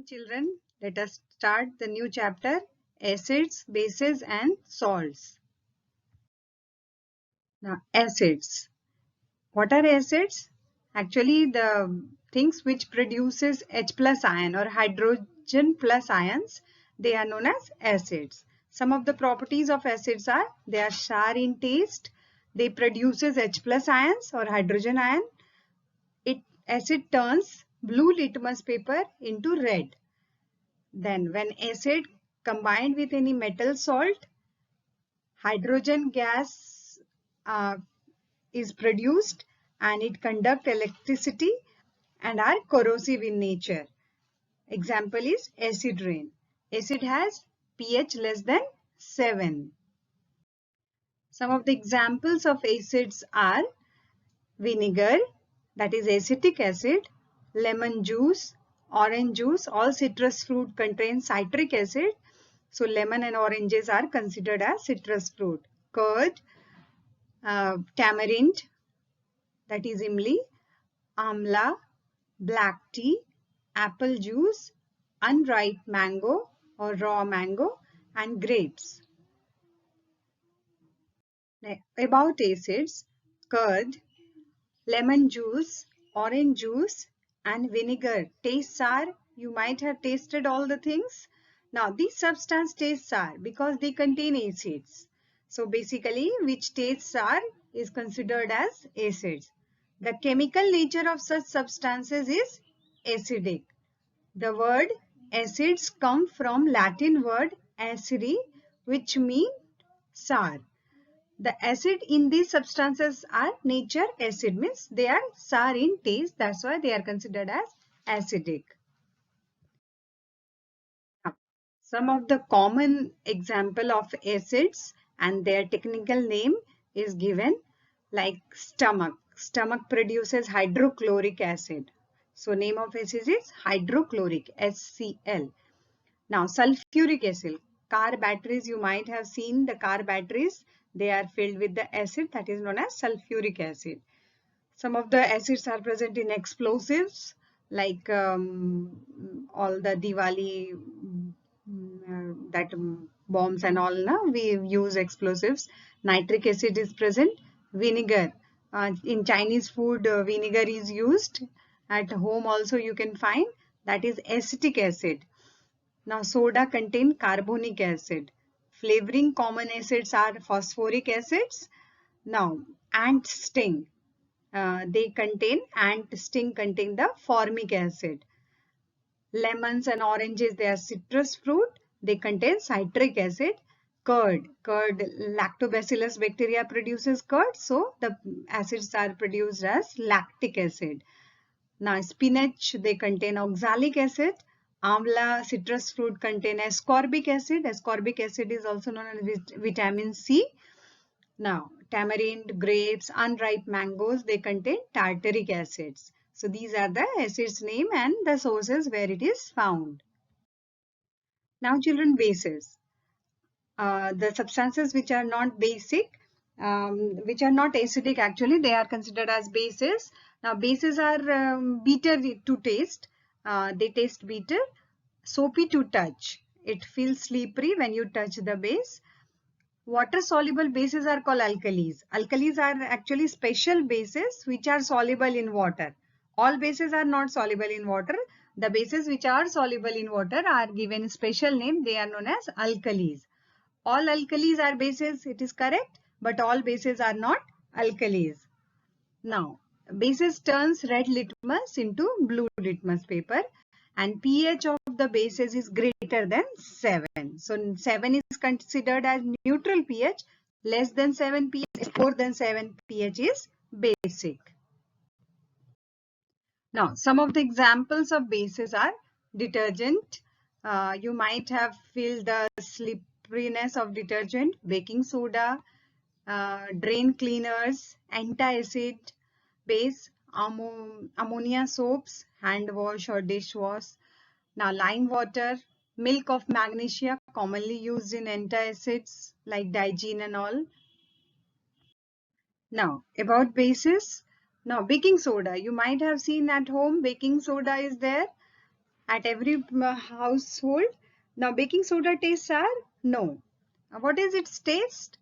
Children, let us start the new chapter, acids, bases and salts. Now, acids. What are acids? Actually, the things which produces H plus ion or hydrogen plus ions, they are known as acids. Some of the properties of acids are, they are sour in taste, they produces H plus ions or hydrogen ion. Acid turns blue litmus paper into red. Then when acid combined with any metal salt, hydrogen gas is produced and it conducts electricity and are corrosive in nature. Example is acid rain. Acid has pH less than 7. Some of the examples of acids are vinegar, that is acetic acid, lemon juice, orange juice. All citrus fruit contain citric acid. So lemon and oranges are considered as citrus fruit. Curd, tamarind, that is imli, amla, black tea, apple juice, unripe mango or raw mango, and grapes. About acids, curd, lemon juice, orange juice and vinegar taste sour. You might have tasted all the things. Now these substances taste sour because they contain acids. So basically which tastes sour is considered as acids. The chemical nature of such substances is acidic. The word acids come from Latin word aceri, which means sour. The acid in these substances are nature acid, means they are sour in taste. That's why they are considered as acidic. Some of the common example of acids and their technical name is given, like stomach. Stomach produces hydrochloric acid. So name of acid is hydrochloric, HCl. Now sulfuric acid. Car batteries, you might have seen the car batteries. They are filled with the acid that is known as sulfuric acid. Some of the acids are present in explosives like all the Diwali bombs and all. Now we use explosives. Nitric acid is present. Vinegar. In Chinese food, vinegar is used. At home also you can find, that is acetic acid. Now soda contain carbonic acid. Flavoring common acids are phosphoric acids. Now ant sting. Ant sting contain the formic acid. Lemons and oranges, they are citrus fruit. They contain citric acid. Curd. Lactobacillus bacteria produces curd. So the acids are produced as lactic acid. Now spinach, they contain oxalic acid. Amla, citrus fruit contain ascorbic acid. Ascorbic acid is also known as vitamin C. Now tamarind, grapes, unripe mangoes, they contain tartaric acids. So these are the acids name and the sources where it is found. Now children, bases. The substances which are not basic, which are not acidic, actually they are considered as bases. Now bases are bitter to taste. They taste bitter, soapy to touch. It feels slippery when you touch the base. Water soluble bases are called alkalis. Alkalis are actually special bases which are soluble in water. All bases are not soluble in water. The bases which are soluble in water are given special name. They are known as alkalis. All alkalis are bases, it is correct, but all bases are not alkalis. Now, bases turns red litmus into blue litmus paper, and pH of the bases is greater than 7. So 7 is considered as neutral pH, less than 7 pH, more than 7 pH is basic. Now, some of the examples of bases are detergent. You might have felt the slipperiness of detergent, baking soda, drain cleaners, anti-acid base, ammonia soaps, hand wash or dish wash. Now lime water, milk of magnesia, commonly used in antacids like Digene and all. Now about bases. Now baking soda, you might have seen at home baking soda is there. at every household. Now, baking soda tastes sour? No. What is its taste?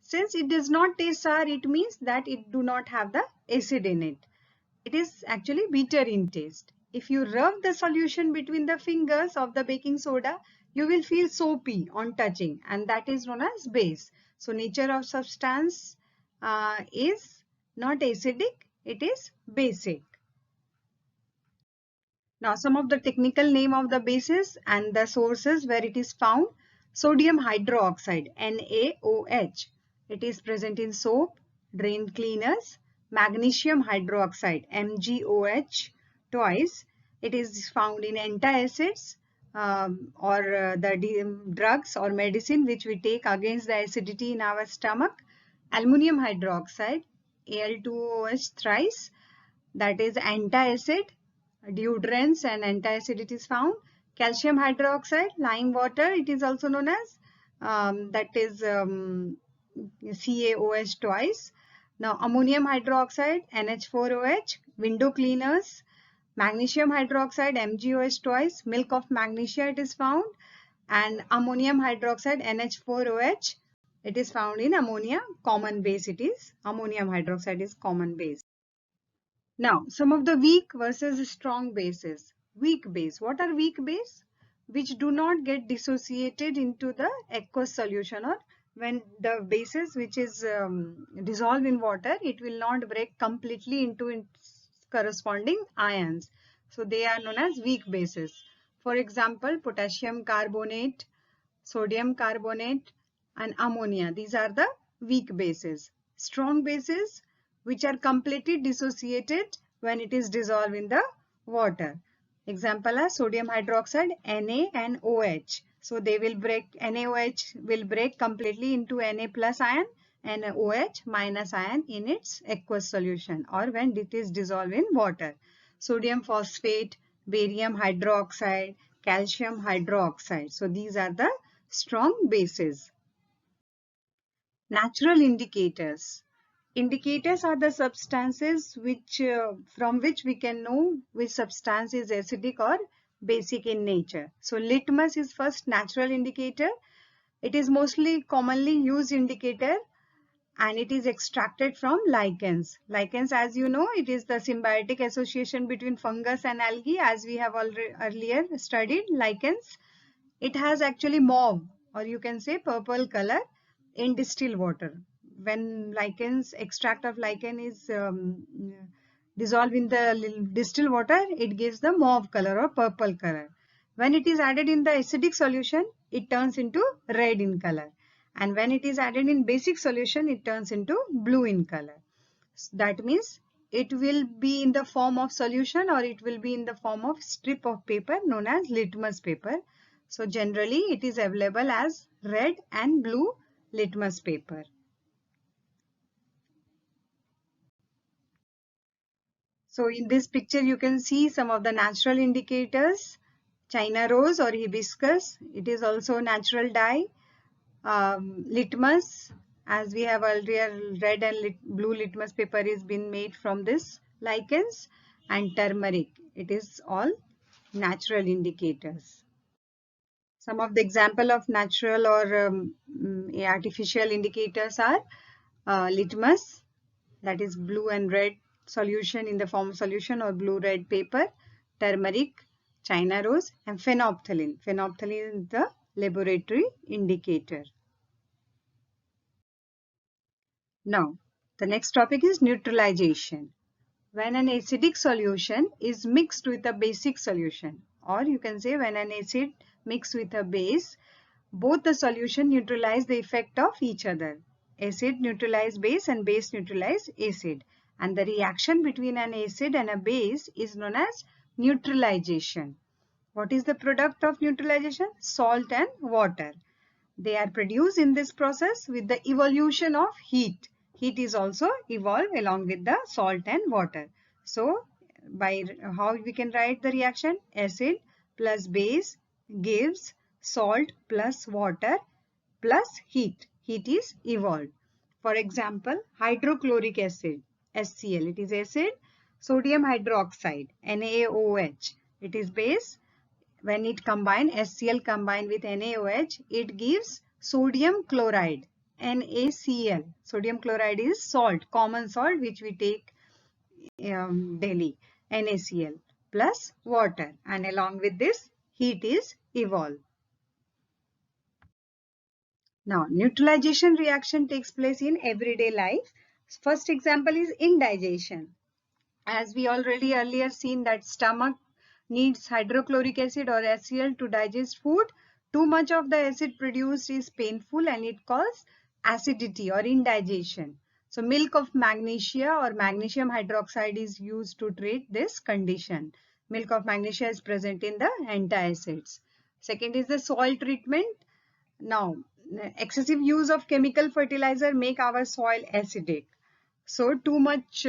Since it does not taste sour, it means that it do not have the acid in it. It is actually bitter in taste. If you rub the solution between the fingers of the baking soda, you will feel soapy on touching, and that is known as base. So nature of substance is not acidic, it is basic. Now, some of the technical name of the bases and the sources where it is found. Sodium hydroxide, NaOH. It is present in soap, drain cleaners. Magnesium hydroxide, MgOH, twice. It is found in antacids or the drugs or medicine which we take against the acidity in our stomach. Aluminium hydroxide, Al2OH, thrice. That is antacid. Deodorants and antacid it is found. Calcium hydroxide, lime water, it is also known as that is CaOH twice. Now ammonium hydroxide, NH4OH, window cleaners. Magnesium hydroxide, MgOH twice, milk of magnesia it is found. And ammonium hydroxide, NH4OH, it is found in ammonia, common base it is. Ammonium hydroxide is common base. Now, some of the weak versus strong bases. Weak base. What are weak base? Which do not get dissociated into the aqueous solution, or when the bases which is dissolved in water, it will not break completely into its corresponding ions. So they are known as weak bases. For example, potassium carbonate, sodium carbonate, and ammonia. These are the weak bases. Strong bases which are completely dissociated when it is dissolved in the water. Example are sodium hydroxide, Na and OH. So they will break, NaOH will break completely into Na plus ion and OH minus ion in its aqueous solution or when it is dissolved in water. Sodium phosphate, barium hydroxide, calcium hydroxide. So these are the strong bases. Natural indicators. Indicators are the substances which from which we can know which substance is acidic or basic in nature. So litmus is first natural indicator. It is mostly commonly used indicator and it is extracted from lichens. Lichens, as you know, it is the symbiotic association between fungus and algae, as we have already earlier studied lichens. It has actually mauve, or you can say purple color in distilled water. When lichens, extract of lichen is dissolved in the distilled water, it gives the mauve color or purple color. When it is added in the acidic solution, it turns into red in color. And when it is added in basic solution, it turns into blue in color. That means it will be in the form of solution or it will be in the form of strip of paper known as litmus paper. So generally it is available as red and blue litmus paper. So in this picture you can see some of the natural indicators. China rose or hibiscus, it is also natural dye. Litmus, as we have earlier, red and blue litmus paper is been made from this lichens, and turmeric. It is all natural indicators. Some of the example of natural or artificial indicators are litmus, that is blue and red solution in the form of solution or blue-red paper, turmeric, China rose, and phenolphthalein. Phenolphthalein is the laboratory indicator. Now, the next topic is neutralization. When an acidic solution is mixed with a basic solution, or you can say when an acid mixed with a base, both the solution neutralize the effect of each other. Acid neutralize base and base neutralize acid. And the reaction between an acid and a base is known as neutralization. What is the product of neutralization? Salt and water. They are produced in this process with the evolution of heat. Heat is also evolved along with the salt and water. So, by how we can write the reaction? Acid plus base gives salt plus water plus heat. Heat is evolved. For example, hydrochloric acid, HCl, it is acid. Sodium hydroxide, NaOH, it is base. when it combine HCl combined with NaOH, it gives sodium chloride, NaCl. Sodium chloride is salt, common salt which we take daily, NaCl plus water, and along with this heat is evolved. Now, neutralization reaction takes place in everyday life. First example is indigestion. As we already earlier seen that stomach needs hydrochloric acid or HCl to digest food. Too much of the acid produced is painful and it causes acidity or indigestion. So milk of magnesia or magnesium hydroxide is used to treat this condition. Milk of magnesia is present in the antacids. Second is the soil treatment. Now, excessive use of chemical fertilizer make our soil acidic. So too much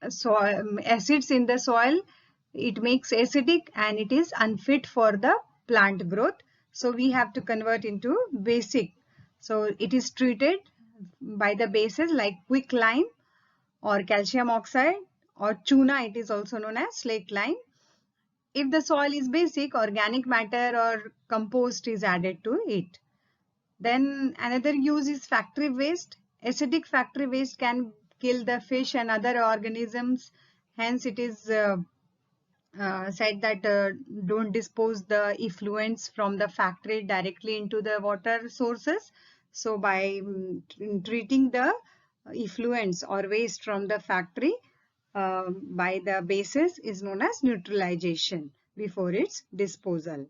acids in the soil, it makes acidic and it is unfit for the plant growth. So we have to convert into basic. So it is treated by the bases like quicklime or calcium oxide or chuna, it is also known as slaked lime. If the soil is basic, organic matter or compost is added to it. Then another use is factory waste. Acidic factory waste can kill the fish and other organisms. Hence, it is said that don't dispose the effluents from the factory directly into the water sources. So by treating the effluents or waste from the factory by the bases is known as neutralization before its disposal.